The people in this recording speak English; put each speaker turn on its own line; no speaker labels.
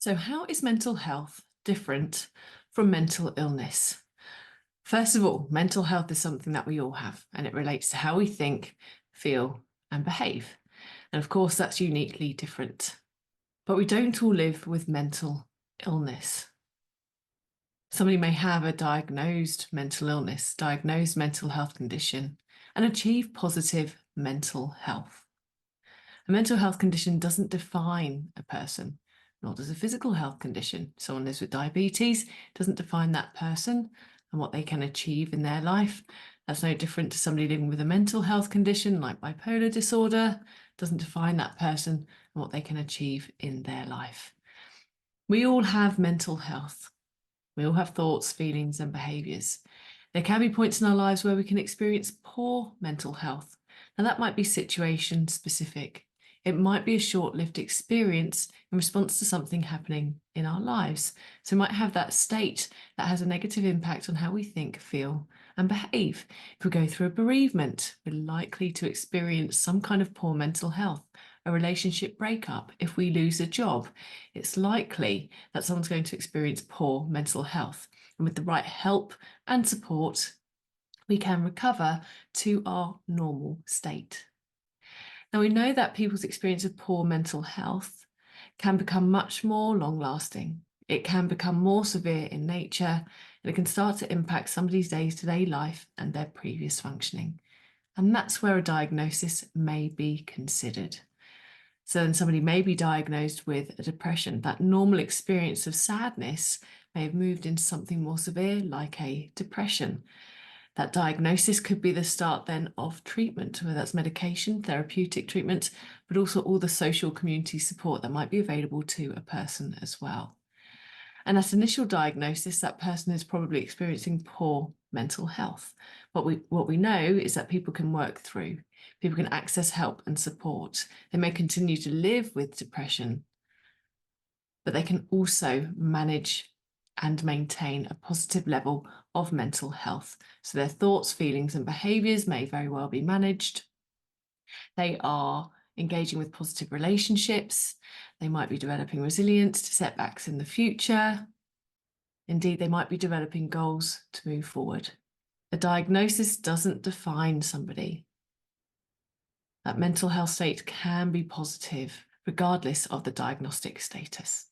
So, how is mental health different from mental illness? First of all, mental health is something that we all have, and it relates to how we think, feel, and behave. And of course, that's uniquely different. But we don't all live with mental illness. Somebody may have a diagnosed mental illness, diagnosed mental health condition, and achieve positive mental health. A mental health condition doesn't define a person, nor does a physical health condition. Someone lives with diabetes doesn't define that person and what they can achieve in their life. That's no different to somebody living with a mental health condition like bipolar disorder, doesn't define that person and what they can achieve in their life. We all have mental health. We all have thoughts, feelings, and behaviours. There can be points in our lives where we can experience poor mental health. Now, that might be situation specific. It might be a short lived experience in response to something happening in our lives. So, we might have that state that has a negative impact on how we think, feel, and behave. If we go through a bereavement, we're likely to experience some kind of poor mental health. A relationship breakup, if we lose a job, it's likely that someone's going to experience poor mental health. And with the right help and support, we can recover to our normal state. Now, we know that people's experience of poor mental health can become much more long lasting. It can become more severe in nature, and it can start to impact somebody's day-to-day life and their previous functioning. And that's where a diagnosis may be considered. So then somebody may be diagnosed with a depression. That normal experience of sadness may have moved into something more severe, like a depression. That diagnosis could be the start then of treatment, whether that's medication, therapeutic treatment, but also all the social community support that might be available to a person as well. And at initial diagnosis, that person is probably experiencing poor mental health. What we know is that people can work through, people can access help and support. They may continue to live with depression, but they can also manage and maintain a positive level of mental health. So their thoughts, feelings, and behaviours may very well be managed. They are engaging with positive relationships. They might be developing resilience to setbacks in the future. Indeed, they might be developing goals to move forward. A diagnosis doesn't define somebody. That mental health state can be positive regardless of the diagnostic status.